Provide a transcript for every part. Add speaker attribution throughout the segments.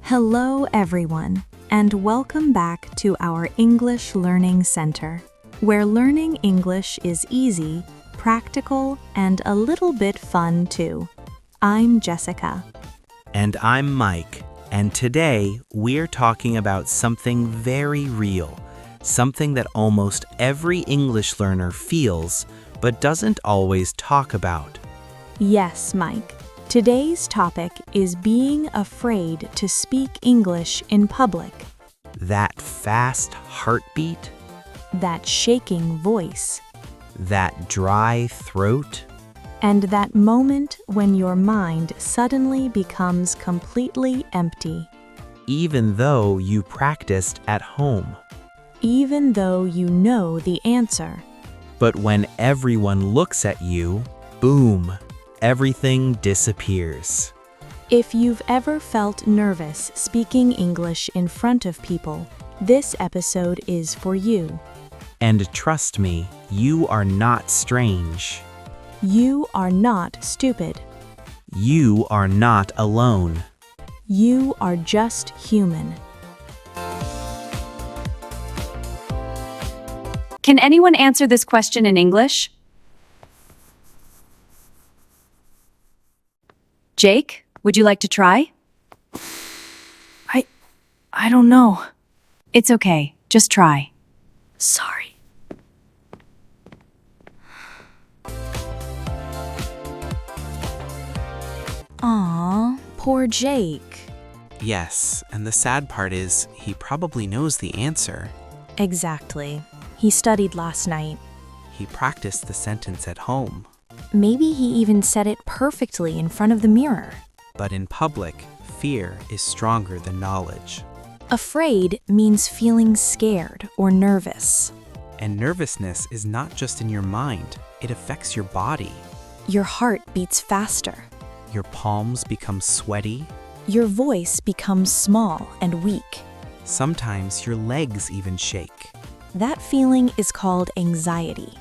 Speaker 1: Hello, everyone, and welcome back to our English Learning Center, where learning English is easy, practical, and a little bit fun too. I'm Jessica.
Speaker 2: And I'm Mike, and today we're talking about something very real, something that almost every English learner feels but doesn't always talk about.
Speaker 1: Yes, Mike. Today's topic is being afraid to speak English in public.
Speaker 2: That fast heartbeat,
Speaker 1: That shaking voice,
Speaker 2: that dry throat,
Speaker 1: and that moment when your mind suddenly becomes completely empty,
Speaker 2: even though you practiced at home.
Speaker 1: even though you know the answer.
Speaker 2: But when everyone looks at you, boom, everything disappears.
Speaker 1: If you've ever felt nervous speaking English in front of people, this episode is for you.
Speaker 2: And trust me, you are not strange.
Speaker 1: You are not stupid.
Speaker 2: You are not alone.
Speaker 1: You are just human.
Speaker 3: Can anyone answer this question in English? Jake, would you like to try? I don't know. It's okay. Just try. Sorry.
Speaker 1: Aw, poor Jake.
Speaker 4: Yes, and the sad part is he probably knows the answer.
Speaker 1: Exactly. He studied last night.
Speaker 4: He practiced the sentence at home,
Speaker 1: Maybe he even said it perfectly in front of the mirror.
Speaker 4: but in public, fear is stronger than knowledge.
Speaker 1: Afraid means feeling scared or nervous.
Speaker 4: And nervousness is not just in your mind, it affects your body.
Speaker 1: Your heart beats faster.
Speaker 4: Your palms become sweaty.
Speaker 1: Your voice becomes small and weak.
Speaker 4: Sometimes your legs even shake.
Speaker 1: That feeling is called anxiety.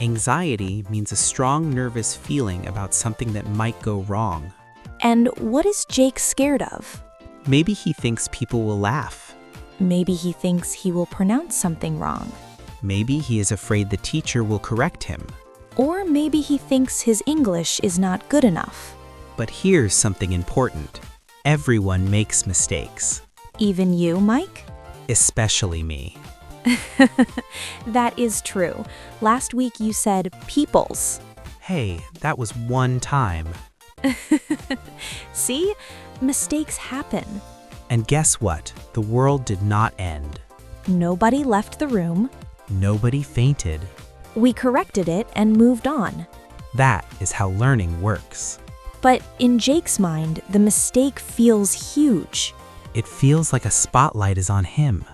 Speaker 4: Anxiety means a strong nervous feeling about something that might go wrong.
Speaker 1: And what is Jake scared of?
Speaker 4: Maybe he thinks people will laugh.
Speaker 1: Maybe he thinks he will pronounce something wrong.
Speaker 4: Maybe he is afraid the teacher will correct him.
Speaker 1: Or maybe he thinks his English is not good enough.
Speaker 4: But here's something important. Everyone makes mistakes,
Speaker 1: Even you, Mike?
Speaker 4: especially me.
Speaker 1: That is true. Last week you said peoples.
Speaker 4: Hey, that was one time.
Speaker 1: See? Mistakes happen.
Speaker 4: And guess what? The world did not end.
Speaker 1: Nobody left the room.
Speaker 4: Nobody fainted.
Speaker 1: We corrected it and moved on.
Speaker 4: That is how learning works.
Speaker 1: But in Jake's mind, the mistake feels huge.
Speaker 4: It feels like a spotlight is on him.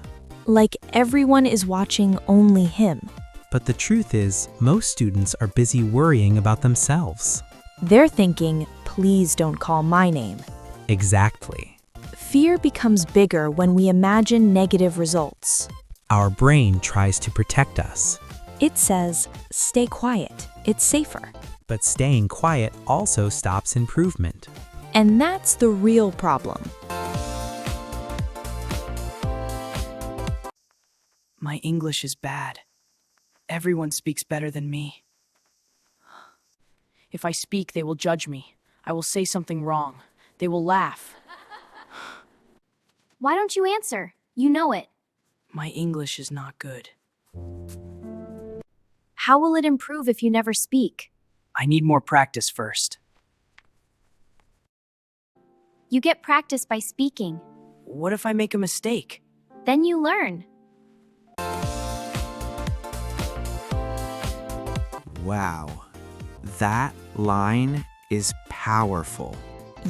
Speaker 1: Like everyone is watching only him.
Speaker 4: But the truth is, most students are busy worrying about themselves.
Speaker 1: They're thinking, please don't call my name.
Speaker 4: Exactly.
Speaker 1: Fear becomes bigger when we imagine negative results.
Speaker 4: Our brain tries to protect us.
Speaker 1: It says, stay quiet, it's safer.
Speaker 4: But staying quiet also stops improvement.
Speaker 1: And that's the real problem.
Speaker 5: My English is bad. Everyone speaks better than me. If I speak, they will judge me. I will say something wrong. They will laugh.
Speaker 6: Why don't you answer? You know it.
Speaker 5: My English is not good.
Speaker 6: How will it improve if you never speak?
Speaker 5: I need more practice first.
Speaker 6: You get practice by speaking.
Speaker 5: What if I make a mistake?
Speaker 6: Then you learn.
Speaker 7: Wow, that line is powerful.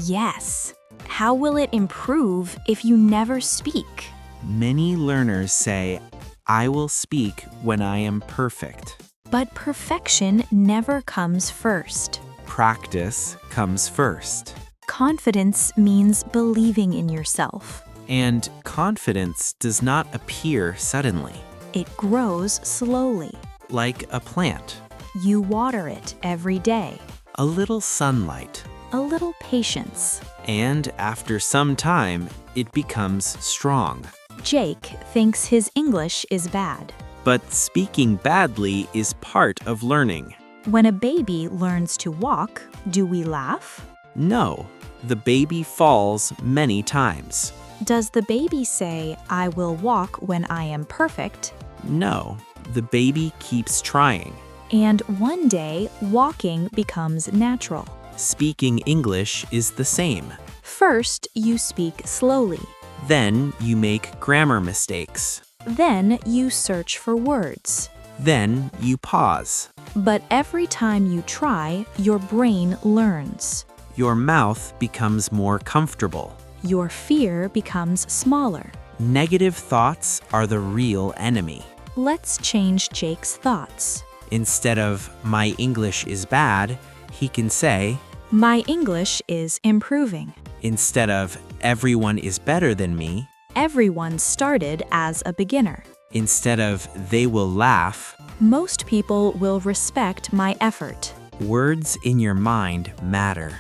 Speaker 1: Yes. How will it improve if you never speak?
Speaker 7: Many learners say, I will speak when I am perfect.
Speaker 1: But perfection never comes first.
Speaker 7: Practice comes first.
Speaker 1: Confidence means believing in yourself.
Speaker 7: And confidence does not appear suddenly,
Speaker 1: It grows slowly.
Speaker 7: like a plant.
Speaker 1: You water it every day.
Speaker 7: A little sunlight,
Speaker 1: a little patience.
Speaker 7: And after some time, it becomes strong.
Speaker 1: Jake thinks his English is bad.
Speaker 7: But speaking badly is part of learning.
Speaker 1: When a baby learns to walk, do we laugh?
Speaker 7: No, the baby falls many times.
Speaker 1: Does the baby say, "I will walk when I am perfect"?
Speaker 7: No, the baby keeps trying.
Speaker 1: And one day, walking becomes natural.
Speaker 7: Speaking English is the same.
Speaker 1: First, you speak slowly.
Speaker 7: Then you make grammar mistakes.
Speaker 1: Then you search for words.
Speaker 7: Then you pause.
Speaker 1: But every time you try, your brain learns.
Speaker 7: Your mouth becomes more comfortable.
Speaker 1: Your fear becomes smaller.
Speaker 7: Negative thoughts are the real enemy.
Speaker 1: Let's change Jake's thoughts.
Speaker 7: Instead of "my English is bad," he can say,
Speaker 1: My English is improving.
Speaker 7: instead of "everyone is better than me,"
Speaker 1: Everyone started as a beginner.
Speaker 7: instead of "they will laugh."
Speaker 1: Most people will respect my effort.
Speaker 7: Words in your mind matter.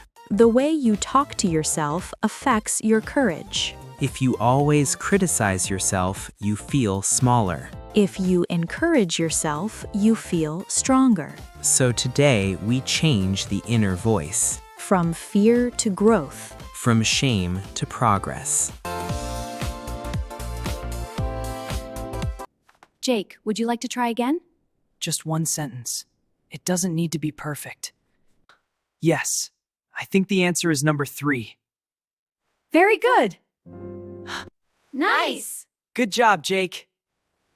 Speaker 1: The way you talk to yourself affects your courage.
Speaker 7: If you always criticize yourself, you feel smaller.
Speaker 1: If you encourage yourself, you feel stronger.
Speaker 7: So today we change the inner voice,
Speaker 1: From fear to growth.
Speaker 7: from shame to progress.
Speaker 3: Jake, would you like to try again?
Speaker 5: Just one sentence. It doesn't need to be perfect. Yes, I think the answer is number 3.
Speaker 3: Very good.
Speaker 6: Nice!
Speaker 5: Good job, Jake.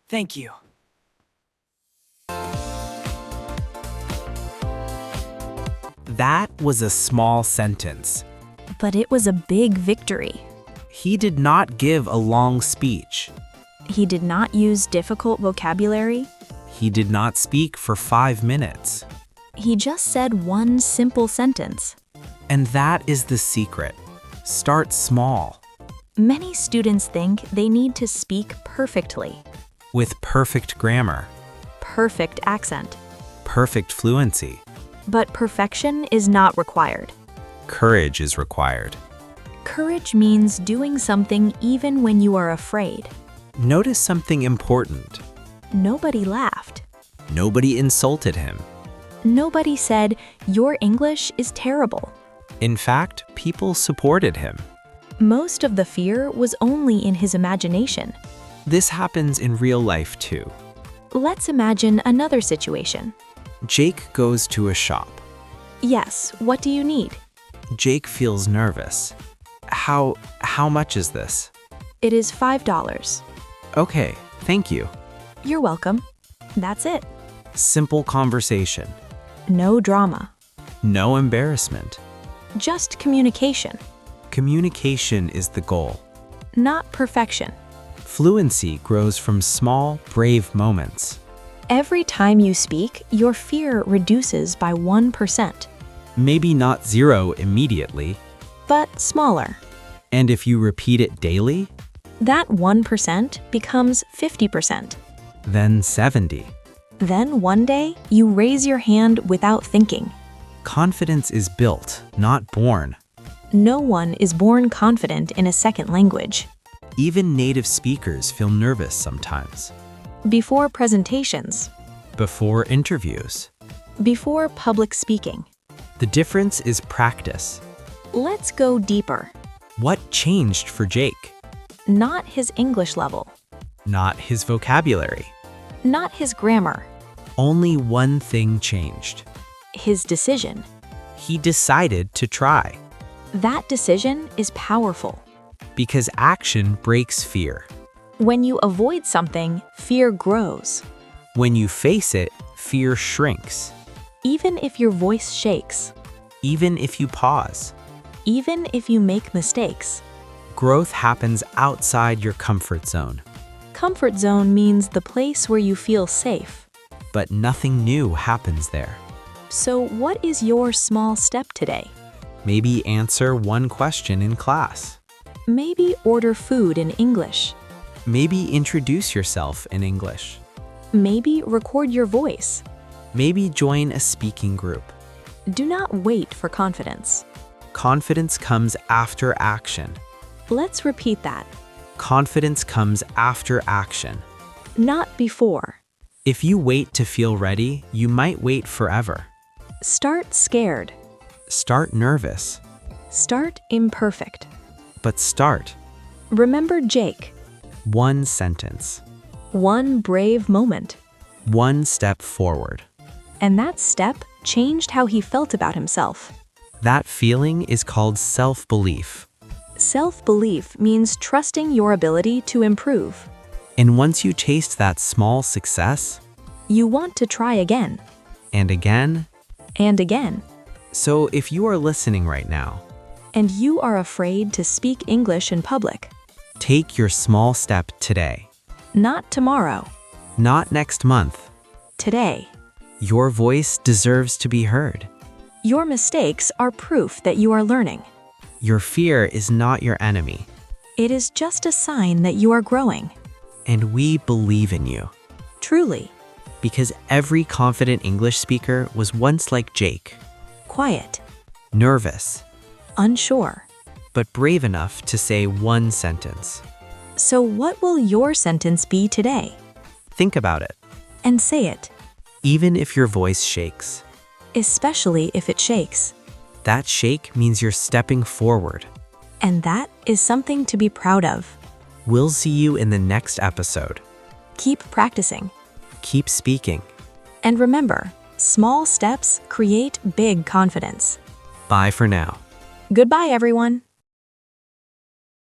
Speaker 5: Thank you.
Speaker 4: That was a small sentence.
Speaker 1: But it was a big victory.
Speaker 4: He did not give a long speech.
Speaker 1: He did not use difficult vocabulary.
Speaker 4: He did not speak for 5 minutes.
Speaker 1: He just said one simple sentence.
Speaker 4: And that is the secret. Start small,
Speaker 1: Many students think they need to speak perfectly.
Speaker 4: with perfect grammar,
Speaker 1: Perfect accent.
Speaker 4: perfect fluency.
Speaker 1: But perfection is not required.
Speaker 4: Courage is required.
Speaker 1: Courage means doing something even when you are afraid.
Speaker 4: Notice something important.
Speaker 1: Nobody laughed.
Speaker 4: Nobody insulted him.
Speaker 1: Nobody said, "Your English is terrible."
Speaker 4: In fact, people supported him.
Speaker 1: Most of the fear was only in his imagination.
Speaker 4: This happens in real life too.
Speaker 1: Let's imagine another situation.
Speaker 4: Jake goes to a shop.
Speaker 1: Yes, what do you need?
Speaker 4: Jake feels nervous. How much is this?
Speaker 1: It is $5.
Speaker 4: Okay, thank you.
Speaker 1: You're welcome. That's it.
Speaker 4: Simple conversation.
Speaker 1: No drama.
Speaker 4: No embarrassment.
Speaker 1: Just communication,
Speaker 4: Communication is the goal.
Speaker 1: not perfection.
Speaker 4: Fluency grows from small, brave moments.
Speaker 1: Every time you speak, your fear reduces by 1%,
Speaker 4: Maybe not 0 immediately,
Speaker 1: but smaller.
Speaker 4: and if you repeat it daily,
Speaker 1: That 1% becomes 50%.
Speaker 4: then 70.
Speaker 1: Then one day, you raise your hand without thinking.
Speaker 4: Confidence is built, not born.
Speaker 1: No one is born confident in a second language.
Speaker 4: Even native speakers feel nervous sometimes.
Speaker 1: Before presentations,
Speaker 4: Before interviews.
Speaker 1: before public speaking.
Speaker 4: The difference is practice.
Speaker 1: Let's go deeper.
Speaker 4: What changed for Jake?
Speaker 1: Not his English level,
Speaker 4: Not his vocabulary.
Speaker 1: not his grammar,
Speaker 4: Only one thing changed.
Speaker 1: his decision.
Speaker 4: He decided to try.
Speaker 1: That decision is powerful.
Speaker 4: Because action breaks fear.
Speaker 1: When you avoid something, fear grows.
Speaker 4: When you face it, fear shrinks.
Speaker 1: Even if your voice shakes,
Speaker 4: Even if you pause.
Speaker 1: even if you make mistakes.
Speaker 4: Growth happens outside your comfort zone.
Speaker 1: Comfort zone means the place where you feel safe.
Speaker 4: But nothing new happens there.
Speaker 1: So what is your small step today?
Speaker 4: Maybe answer one question in class.
Speaker 1: Maybe order food in English.
Speaker 4: Maybe introduce yourself in English.
Speaker 1: Maybe record your voice.
Speaker 4: Maybe join a speaking group.
Speaker 1: Do not wait for confidence.
Speaker 2: Confidence comes after action.
Speaker 1: Let's repeat that.
Speaker 2: Confidence comes after action.
Speaker 1: Not before.
Speaker 2: If you wait to feel ready, you might wait forever.
Speaker 1: Start scared.
Speaker 2: Start nervous,
Speaker 1: Start imperfect.
Speaker 2: but start.
Speaker 1: Remember Jake.
Speaker 2: One sentence.
Speaker 1: One brave moment.
Speaker 2: One step forward.
Speaker 1: And that step changed how he felt about himself.
Speaker 2: That feeling is called self-belief.
Speaker 1: Self-belief means trusting your ability to improve.
Speaker 2: And once you taste that small success,
Speaker 1: You want to try again
Speaker 2: and again,
Speaker 1: and again.
Speaker 2: so if you are listening right now,
Speaker 1: And you are afraid to speak English in public.
Speaker 2: take your small step today.
Speaker 1: Not tomorrow.
Speaker 2: Not next month.
Speaker 1: Today.
Speaker 2: Your voice deserves to be heard.
Speaker 1: Your mistakes are proof that you are learning.
Speaker 2: Your fear is not your enemy,
Speaker 1: It is just a sign that you are growing.
Speaker 2: and we believe in you.
Speaker 1: Truly.
Speaker 2: Because every confident English speaker was once like Jake,
Speaker 1: Quiet.
Speaker 2: nervous,
Speaker 1: Unsure.
Speaker 2: but brave enough to say one sentence.
Speaker 1: So what will your sentence be today?
Speaker 2: Think about it,
Speaker 1: And say it,
Speaker 2: even if your voice shakes.
Speaker 1: especially if it shakes.
Speaker 2: That shake means you're stepping forward.
Speaker 1: And that is something to be proud of.
Speaker 2: We'll see you in the next episode.
Speaker 1: Keep practicing.
Speaker 2: Keep speaking.
Speaker 1: And remember, small steps create big confidence.
Speaker 2: Bye for now.
Speaker 1: Goodbye, everyone.